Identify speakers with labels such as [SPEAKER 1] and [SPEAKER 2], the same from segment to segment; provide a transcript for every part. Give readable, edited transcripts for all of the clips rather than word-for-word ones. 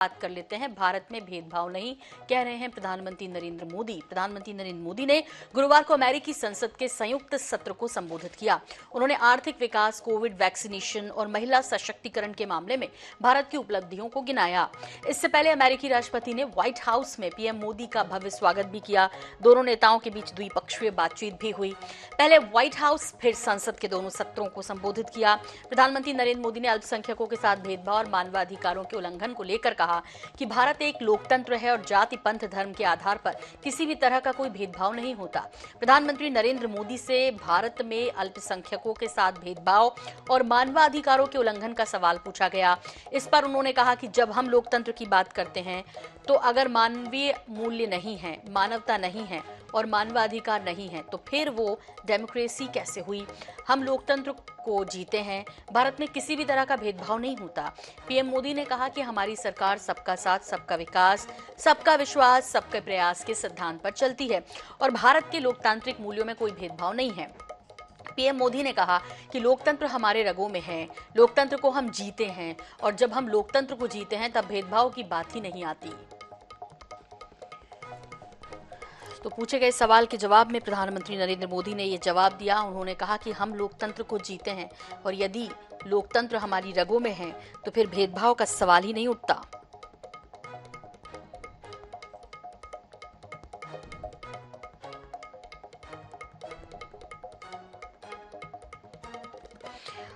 [SPEAKER 1] बात कर लेते हैं। भारत में भेदभाव नहीं, कह रहे हैं प्रधानमंत्री नरेंद्र मोदी। प्रधानमंत्री नरेंद्र मोदी ने गुरुवार को अमेरिकी संसद के संयुक्त सत्र को संबोधित किया। उन्होंने आर्थिक विकास, कोविड वैक्सीनेशन और महिला सशक्तिकरण के मामले में भारत की उपलब्धियों को गिनाया। इससे पहले अमेरिकी राष्ट्रपति ने व्हाइट हाउस में पीएम मोदी का भव्य स्वागत भी किया। दोनों नेताओं के बीच द्विपक्षीय बातचीत भी हुई। पहले व्हाइट हाउस, फिर संसद के दोनों सत्रों को संबोधित किया। प्रधानमंत्री नरेंद्र मोदी ने अल्पसंख्यकों के साथ भेदभाव और मानवाधिकारों के उल्लंघन को लेकर कहा कि भारत एक लोकतंत्र है और जाति, पंथ, धर्म के आधार पर किसी भी तरह का कोई भेदभाव नहीं होता। प्रधानमंत्री नरेंद्र मोदी से भारत में अल्पसंख्यकों के साथ भेदभाव और मानवाधिकारों के उल्लंघन का सवाल पूछा गया। इस पर उन्होंने कहा कि जब हम लोकतंत्र की बात करते हैं तो अगर मानवीय मूल्य नहीं है, मानवता नहीं है और मानवाधिकार नहीं है तो फिर वो डेमोक्रेसी कैसे हुई। हम लोकतंत्र को जीते हैं। भारत में किसी भी तरह का भेदभाव नहीं होता। पीएम मोदी ने कहा कि हमारी सरकार सबका साथ, सबका विकास, सबका विश्वास, सबके प्रयास के सिद्धांत पर चलती है और भारत के लोकतांत्रिक मूल्यों में कोई भेदभाव नहीं है। पीएम मोदी ने कहा कि लोकतंत्र हमारे रगों में है, लोकतंत्र को हम जीते हैं और जब हम लोकतंत्र को जीते हैं तब भेदभाव की बात ही नहीं आती। तो पूछे गए सवाल के जवाब में प्रधानमंत्री नरेंद्र मोदी ने ये जवाब दिया। उन्होंने कहा कि हम लोकतंत्र को जीते हैं और यदि लोकतंत्र हमारी रगों में है तो फिर भेदभाव का सवाल ही नहीं उठता।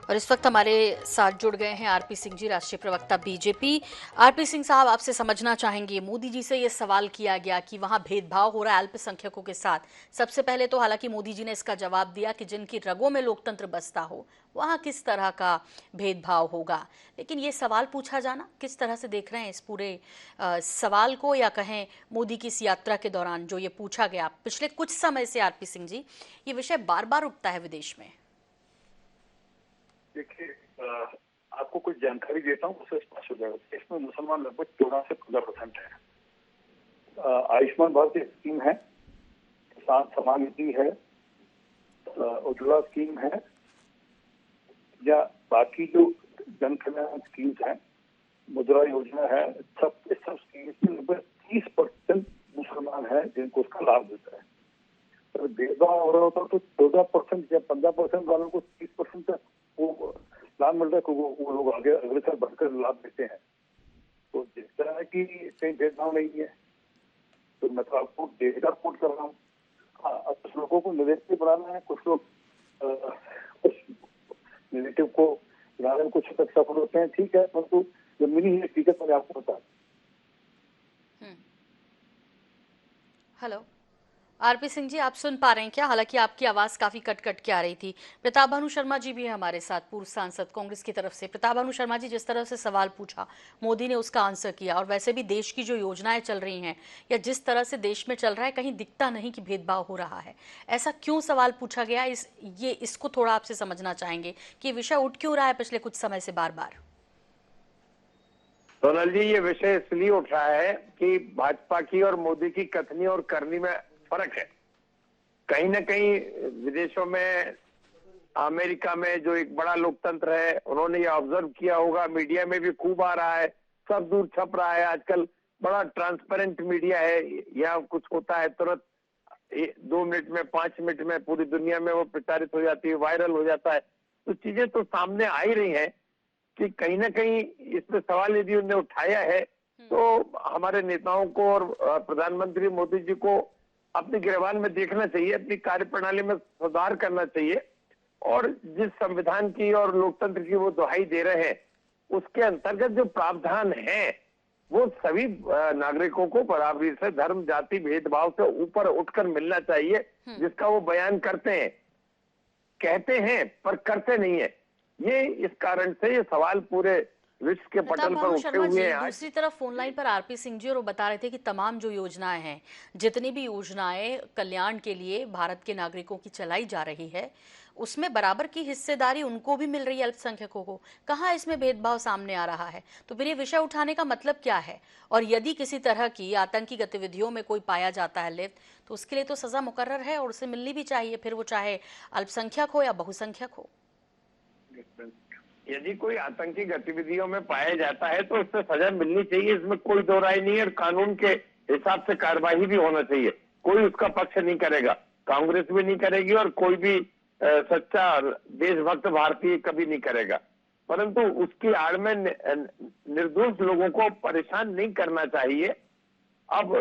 [SPEAKER 1] और इस वक्त हमारे साथ जुड़ गए हैं आरपी सिंह जी, राष्ट्रीय प्रवक्ता बीजेपी। आरपी सिंह साहब, आपसे समझना चाहेंगे, मोदी जी से ये सवाल किया गया कि वहां भेदभाव हो रहा है अल्पसंख्यकों के साथ। सबसे पहले तो हालांकि मोदी जी ने इसका जवाब दिया कि जिनकी रगों में लोकतंत्र बसता हो वहां किस तरह का भेदभाव होगा, लेकिन ये सवाल पूछा जाना, किस तरह से देख रहे हैं इस पूरे सवाल को, या कहें मोदी की इस यात्रा के दौरान जो ये पूछा गया पिछले कुछ समय से आरपी सिंह जी, ये विषय बार बार उठता है विदेश में।
[SPEAKER 2] देखिए, आपको कुछ जानकारी देता हूँ, उससे स्पष्ट हो जाएगा। इसमें मुसलमान लगभग 14 से 15% है। आयुष्मान भारत एक स्कीम है, किसान सम्मान निधि है, उज्ज्वला स्कीम है, या बाकी जो जन कल्याण स्कीम्स हैं, मुद्रा योजना है, सब स्कीम्स में लगभग 30% मुसलमान है जिनको उसका लाभ मिलता है। तो भेदभाव हो रहा होता तो 14% या 15% वालों को 30% तक वो लाभ मिल रहा है, वो लोग आगे अग्रसर बढ़कर लाभ देते हैं। तो जिस तरह की कहीं भेदभाव नहीं है, तो मैं तो आपको डेटा कोट कर रहा हूँ। हाँ, अब कुछ लोगों को नेगेटिव बनाना है, कुछ लोग कुछ नेगेटिव को बनाने में कुछ तक सफल होते हैं, ठीक है, परंतु जमीनी हकीकत मैंने आपको बता।
[SPEAKER 1] हेलो आरपी सिंह जी, आप सुन पा रहे हैं क्या? हालांकि आपकी आवाज काफी कट कट के आ रही थी। प्रताप भानु शर्मा जी भी है हमारे साथ, पूर्व सांसद कांग्रेस की तरफ से। प्रताप भानु शर्मा जी, जिस तरह से सवाल पूछा, मोदी ने उसका आंसर किया, और वैसे भी देश की जो योजनाएं चल रही हैं या जिस तरह से देश में चल रहा है, कहीं दिखता नहीं कि भेदभाव हो रहा है। ऐसा क्यों सवाल पूछा गया? इसको थोड़ा आपसे समझना चाहेंगे कि विषय उठ क्यों रहा है पिछले कुछ समय से बार बार।
[SPEAKER 3] सोनल जी, ये विषय इसलिए उठ रहा है कि भाजपा की और मोदी की कथनी और करनी में फर्क है। कहीं न कहीं विदेशों में, अमेरिका में जो एक बड़ा लोकतंत्र है, उन्होंने ये ऑब्जर्व किया होगा, मीडिया में भी खूब आ रहा है, सब दूर छप रहा है। आजकल बड़ा ट्रांसपेरेंट मीडिया है। यहाँ कुछ होता है तुरंत 2 मिनट में, 5 मिनट में पूरी दुनिया में वो प्रचारित हो जाती है, वायरल हो जाता है। तो चीजें तो सामने आ ही रही हैं कि कहीं ना कहीं इसमें सवाल यदि उन्होंने उठाया है तो हमारे नेताओं को और प्रधानमंत्री मोदी जी को अपनी गिरबान में देखना चाहिए, अपनी कार्यप्रणाली में सुधार करना चाहिए, और जिस संविधान की और लोकतंत्र की वो दुहाई दे रहे हैं उसके अंतर्गत जो प्रावधान है वो सभी नागरिकों को बराबरी से धर्म, जाति, भेदभाव से ऊपर उठकर मिलना चाहिए, जिसका वो बयान करते हैं, कहते हैं पर करते नहीं है। ये इस कारण से ये सवाल पूरे विश्व के पटल पर उठे हुए हैं।
[SPEAKER 1] दूसरी तरफ फोन लाइन पर आरपी सिंह जी, और वो बता रहे थे कि तमाम जो योजनाएं हैं, जितनी भी योजनाएं कल्याण के लिए भारत के नागरिकों की चलाई जा रही है, उसमें बराबर की हिस्सेदारी उनको भी मिल रही है, अल्पसंख्यकों को। कहाँ इसमें भेदभाव सामने आ रहा है? तो फिर ये विषय उठाने का मतलब क्या है? और यदि किसी तरह की आतंकी गतिविधियों में कोई पाया जाता है लिप्त, तो उसके लिए तो सजा मुकर्रर है और उसे मिलनी भी चाहिए, फिर वो चाहे अल्पसंख्यक हो या बहुसंख्यक हो।
[SPEAKER 3] यदि कोई आतंकी गतिविधियों में पाया जाता है तो उससे सजा मिलनी चाहिए, इसमें कोई दो राय नहीं है। और कानून के हिसाब से कार्रवाई भी होना चाहिए। कोई उसका पक्ष नहीं करेगा, कांग्रेस भी नहीं करेगी और कोई भी सच्चा देशभक्त भारतीय कभी नहीं करेगा। परंतु उसकी आड़ में निर्दोष लोगों को परेशान नहीं करना चाहिए। अब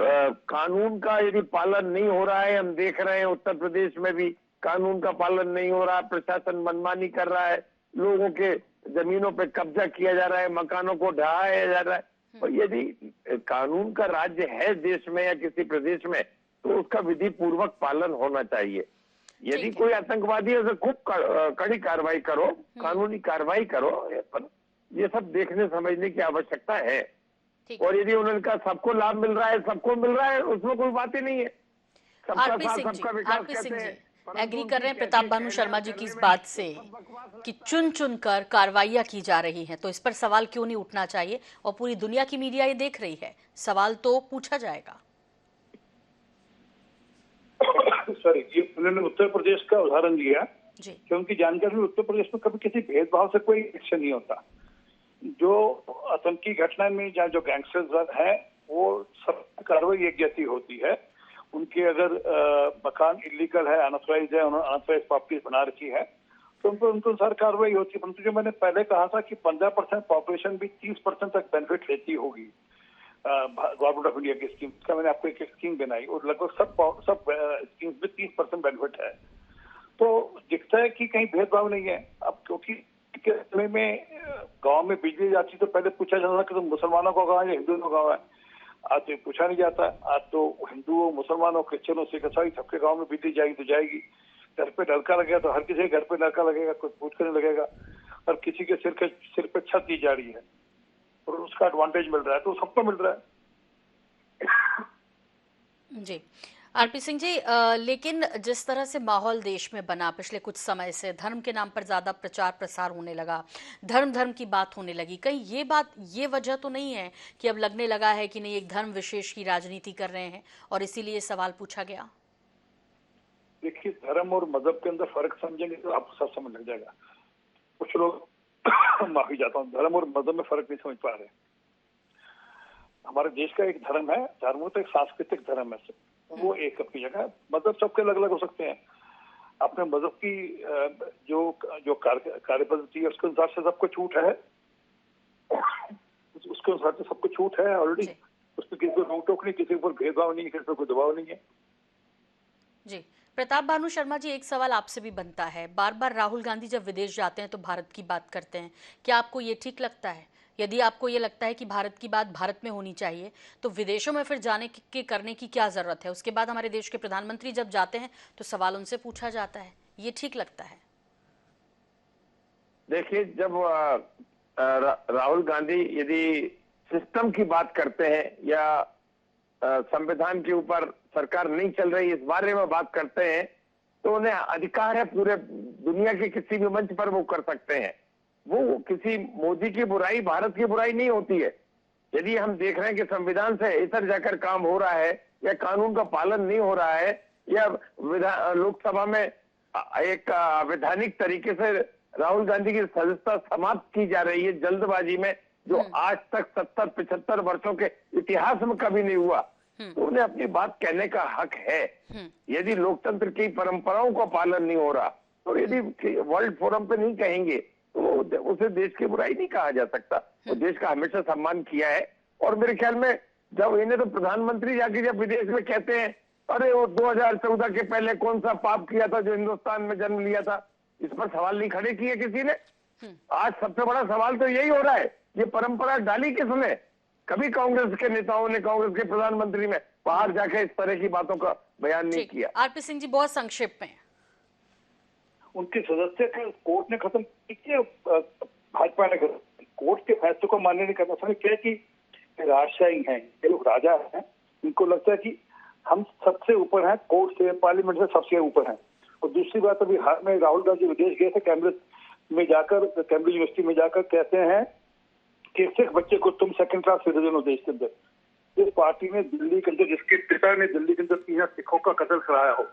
[SPEAKER 3] कानून का यदि पालन नहीं हो रहा है, हम देख रहे हैं उत्तर प्रदेश में भी कानून का पालन नहीं हो रहा, प्रशासन मनमानी कर रहा है, लोगों के जमीनों पे कब्जा किया जा रहा है, मकानों को ढहाया जा रहा है। और यदि कानून का राज्य है देश में या किसी प्रदेश में तो उसका विधि पूर्वक पालन होना चाहिए। यदि कोई आतंकवादी है तो खूब कड़ी कार्रवाई करो, कानूनी कार्रवाई करो, पर ये सब देखने समझने की आवश्यकता है। और यदि उन्होंने कहा सबको लाभ मिल रहा है, सबको मिल रहा है, उसमें कोई बात ही नहीं है। सबका साथ सबका विकास कहते हैं।
[SPEAKER 1] एग्री कर रहे हैं प्रताप भानु शर्मा जी की इस बात से कि चुन चुन कर कार्रवाइयां की जा रही हैं, तो इस पर सवाल क्यों नहीं उठना चाहिए? और पूरी दुनिया की मीडिया ये देख रही है, सवाल तो पूछा जाएगा।
[SPEAKER 2] सॉरी, ये उन्होंने उत्तर प्रदेश का उदाहरण लिया
[SPEAKER 1] जी,
[SPEAKER 2] क्योंकि जानकारी में उत्तर प्रदेश में कभी किसी भेदभाव से कोई एक्शन नहीं होता। जो आतंकी घटना में जहाँ जो गैंगस्टर्स हैं वो सब कार्रवाई एक जैसी होती है। उनके अगर मकान इलीगल है, अनऑथराइज है, उन्होंने अनऑथराइज प्रॉपर्टी बना रखी है तो उनको अनुसार कार्रवाई होती है। परंतु जो मैंने पहले कहा था कि 15% पॉपुलेशन भी 30% तक बेनिफिट लेती होगी गवर्नमेंट ऑफ इंडिया की स्कीम का, मैंने आपको एक स्कीम बनाई और लगभग सब स्कीम्स में 30% बेनिफिट है। तो दिखता है कि कहीं भेदभाव नहीं है। अब क्योंकि के समय में गांव में बिजली जाती तो पहले पूछा जाता था कि तुम मुसलमानों का गाँव है या हिंदुओं का गाँव है। आज तो पूछा नहीं जाता। आज तो हिंदुओं, मुसलमानों, क्रिश्चियनों, सिख, ईसाई सबके गांव में बिजली जाएगी तो जाएगी। घर पे नलका लगेगा तो हर किसी के घर पे नलका लगेगा, कुछ पूछ करने लगेगा। और किसी के सिर पे छत दी जा रही है और उसका एडवांटेज मिल रहा है तो सबको मिल रहा है।
[SPEAKER 1] जी आरपी सिंह जी, लेकिन जिस तरह से माहौल देश में बना पिछले कुछ समय से, धर्म के नाम पर ज्यादा प्रचार प्रसार होने लगा, धर्म की बात होने लगी, कहीं ये वजह तो नहीं है कि अब लगने लगा है कि नहीं एक धर्म विशेष की राजनीति कर रहे हैं और इसीलिए सवाल पूछा गया?
[SPEAKER 2] देखिए, धर्म और मजहब के अंदर फर्क समझेंगे तो आपको सब समझ लग जाएगा। कुछ लोग माफी चाहता हूँ, धर्म और मजहब में फर्क नहीं समझ पा रहे। हमारे देश का एक धर्म है, धर्म तो एक सांस्कृतिक धर्म है, वो एक अपनी जगह। मजहब सबके अलग अलग हो सकते हैं। अपने मजहब की जो कार्य पद्धति है उसके अनुसार से सबको छूट है, उसके अनुसार से सबको छूट है ऑलरेडी। उसमें किसी को रोक टोक नहीं, किसी के ऊपर भेदभाव नहीं, किसी को दबाव नहीं है।
[SPEAKER 1] जी प्रताप भानु शर्मा जी, एक सवाल आपसे भी बनता है, बार बार राहुल गांधी जब विदेश जाते हैं तो भारत की बात करते हैं, क्या आपको ये ठीक लगता है? यदि आपको ये लगता है कि भारत की बात भारत में होनी चाहिए तो विदेशों में फिर जाने के करने की क्या जरूरत है? उसके बाद हमारे देश के प्रधानमंत्री जब जाते हैं तो सवाल उनसे पूछा जाता है, ये ठीक लगता है?
[SPEAKER 3] देखिए, जब राहुल गांधी यदि सिस्टम की बात करते हैं या संविधान के ऊपर सरकार नहीं चल रही इस बारे में बात करते हैं तो उन्हें अधिकार है, पूरे दुनिया के किसी भी मंच पर वो कर सकते हैं। वो किसी मोदी की बुराई, भारत की बुराई नहीं होती है। यदि हम देख रहे हैं कि संविधान से इधर जाकर काम हो रहा है या कानून का पालन नहीं हो रहा है या लोकसभा में एक वैधानिक तरीके से राहुल गांधी की सदस्यता समाप्त की जा रही है जल्दबाजी में, जो आज तक 70-75 वर्षों के इतिहास में कभी नहीं हुआ, तो उन्हें अपनी बात कहने का हक है। यदि लोकतंत्र की परंपराओं का पालन नहीं हो रहा तो यदि वर्ल्ड फोरम पे नहीं कहेंगे तो उसे देश की बुराई नहीं कहा जा सकता। वो देश का हमेशा सम्मान किया है। और मेरे ख्याल में जब इन्हें तो प्रधानमंत्री जाके जब विदेश में कहते हैं अरे वो 2014 के पहले कौन सा पाप किया था जो हिंदुस्तान में जन्म लिया था, इस पर सवाल नहीं खड़े किए किसी ने। आज सबसे बड़ा सवाल तो यही हो रहा है, ये परंपरा डाली किसने? कभी कांग्रेस के नेताओं ने, कांग्रेस के प्रधानमंत्री ने बाहर जाके इस तरह की बातों का बयान नहीं किया।
[SPEAKER 1] आरपी सिंह जी, बहुत संक्षेप में।
[SPEAKER 2] उनके सदस्य के कोर्ट ने खत्म किया, भाजपा ने कोर्ट के फैसले को मान्य नहीं करना। समझ क्या कि राजशाही हैं, ये लोग राजा हैं, इनको लगता है कि हम सबसे ऊपर हैं, कोर्ट से, पार्लियामेंट से सबसे ऊपर हैं। और दूसरी बात, अभी हाल में राहुल गांधी विदेश गए थे, कैम्ब्रिज यूनिवर्सिटी में जाकर कहते हैं कि सिख बच्चे को तुम सेकंड क्लास सिटीजन हो देश के अंदर। जिस पार्टी ने दिल्ली के अंदर, जिसके पिता ने दिल्ली के अंदर 3 सिखों का कत्ल कराया हो,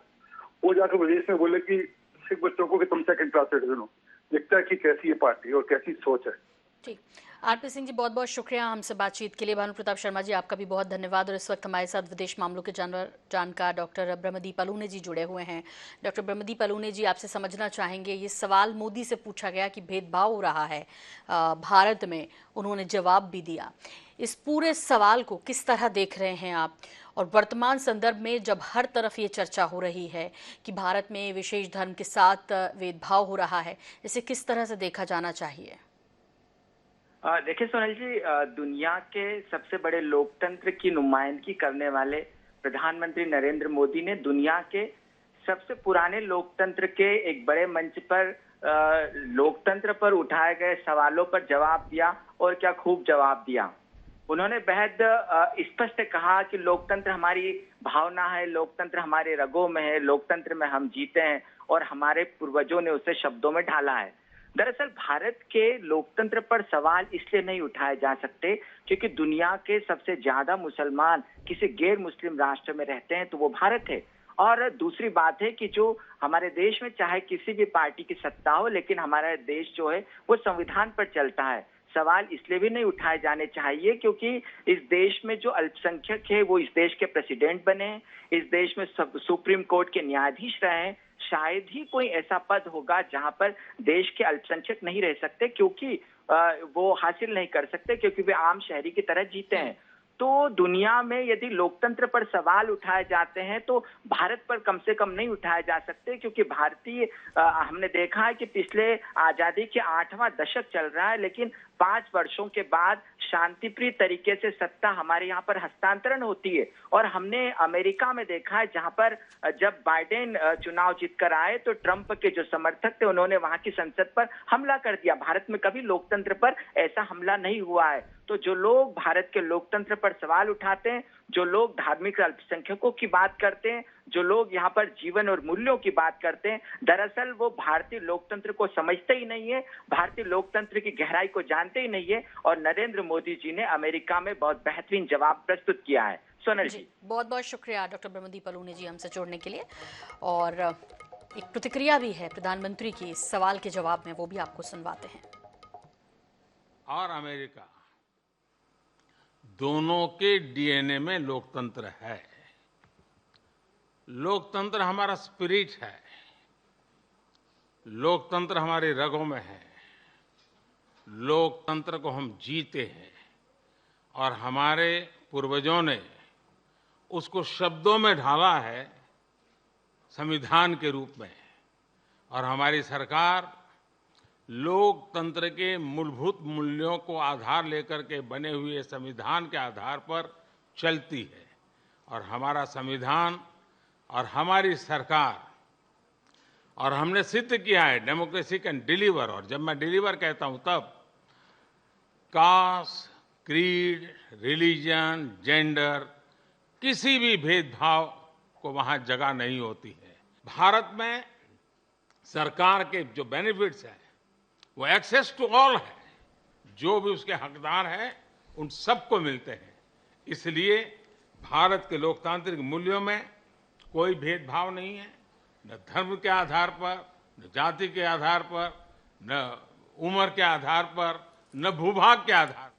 [SPEAKER 2] वो जाकर विदेश में बोले कि सिख बच्चों को कि तुम सेकंड क्लास सिटीजन हो। दिखता है कि कैसी ये पार्टी और कैसी सोच है।
[SPEAKER 1] ठीक। आरपी सिंह जी, बहुत बहुत शुक्रिया हमसे बातचीत के लिए। भानु प्रताप शर्मा जी, आपका भी बहुत धन्यवाद। और इस वक्त हमारे साथ विदेश मामलों के जानकार डॉक्टर ब्रह्मदीप अलूने जी जुड़े हुए हैं। डॉक्टर ब्रह्मदीप अलूने जी, आपसे समझना चाहेंगे, ये सवाल मोदी से पूछा गया कि भेदभाव हो रहा है भारत में, उन्होंने जवाब भी दिया। इस पूरे सवाल को किस तरह देख रहे हैं आप, और वर्तमान संदर्भ में जब हर तरफ ये चर्चा हो रही है कि भारत में विशेष धर्म के साथ भेदभाव हो रहा है, इसे किस तरह से देखा जाना चाहिए?
[SPEAKER 4] देखिए सोनल जी, दुनिया के सबसे बड़े लोकतंत्र की नुमाइंदगी करने वाले प्रधानमंत्री नरेंद्र मोदी ने दुनिया के सबसे पुराने लोकतंत्र के एक बड़े मंच पर लोकतंत्र पर उठाए गए सवालों पर जवाब दिया, और क्या खूब जवाब दिया। उन्होंने बेहद स्पष्ट कहा कि लोकतंत्र हमारी भावना है, लोकतंत्र हमारे रगों में है, लोकतंत्र में हम जीते हैं, और हमारे पूर्वजों ने उसे शब्दों में ढाला है। दरअसल भारत के लोकतंत्र पर सवाल इसलिए नहीं उठाए जा सकते क्योंकि दुनिया के सबसे ज्यादा मुसलमान किसी गैर मुस्लिम राष्ट्र में रहते हैं तो वो भारत है। और दूसरी बात है कि जो हमारे देश में चाहे किसी भी पार्टी की सत्ता हो, लेकिन हमारा देश जो है वो संविधान पर चलता है। सवाल इसलिए भी नहीं उठाए जाने चाहिए क्योंकि इस देश में जो अल्पसंख्यक है वो इस देश के प्रेसिडेंट बने, इस देश में सुप्रीम कोर्ट के न्यायाधीश रहे। शायद ही कोई ऐसा पद होगा जहां पर देश के अल्पसंख्यक नहीं रह सकते, क्योंकि वो हासिल नहीं कर सकते, क्योंकि वे आम शहरी की तरह जीते हैं। तो दुनिया में यदि लोकतंत्र पर सवाल उठाए जाते हैं तो भारत पर कम से कम नहीं उठाए जा सकते, क्योंकि भारतीय हमने देखा है कि पिछले आजादी के 8वां दशक चल रहा है, लेकिन 5 वर्षों के बाद शांतिप्रिय तरीके से सत्ता हमारे यहाँ पर हस्तांतरण होती है। और हमने अमेरिका में देखा है, जहाँ पर जब बाइडेन चुनाव जीतकर आए तो ट्रंप के जो समर्थक थे उन्होंने वहां की संसद पर हमला कर दिया। भारत में कभी लोकतंत्र पर ऐसा हमला नहीं हुआ है। तो जो लोग भारत के लोकतंत्र पर सवाल उठाते हैं, जो लोग धार्मिक अल्पसंख्यकों की बात करते हैं, जो लोग यहाँ पर जीवन और मूल्यों की बात करते हैं, दरअसल वो भारतीय लोकतंत्र को समझते ही नहीं है, भारतीय लोकतंत्र की गहराई को जानते ही नहीं है। और नरेंद्र मोदी जी ने अमेरिका में बहुत बेहतरीन जवाब प्रस्तुत किया है। सोनल जी,
[SPEAKER 1] बहुत बहुत शुक्रिया डॉक्टर ब्रह्मदीप अलूने जी हमसे जोड़ने के लिए। और एक प्रतिक्रिया भी है प्रधानमंत्री की इस सवाल के जवाब में, वो भी आपको सुनवाते हैं।
[SPEAKER 5] और अमेरिका दोनों के डीएनए में लोकतंत्र है। लोकतंत्र हमारा स्पिरिट है, लोकतंत्र हमारे रगों में है, लोकतंत्र को हम जीते हैं, और हमारे पूर्वजों ने उसको शब्दों में ढाला है संविधान के रूप में। और हमारी सरकार लोकतंत्र के मूलभूत मूल्यों को आधार लेकर के बने हुए संविधान के आधार पर चलती है। और हमारा संविधान और हमारी सरकार, और हमने सिद्ध किया है डेमोक्रेसी कैन डिलीवर। और जब मैं डिलीवर कहता हूं तब कास्ट, क्रीड, रिलीजन, जेंडर, किसी भी भेदभाव को वहां जगह नहीं होती है। भारत में सरकार के जो बेनिफिट्स हैं वो एक्सेस टू ऑल है, जो भी उसके हकदार हैं उन सबको मिलते हैं। इसलिए भारत के लोकतांत्रिक मूल्यों में कोई भेदभाव नहीं है, न धर्म के आधार पर, न जाति के आधार पर, न उम्र के आधार पर, न भूभाग के आधार पर।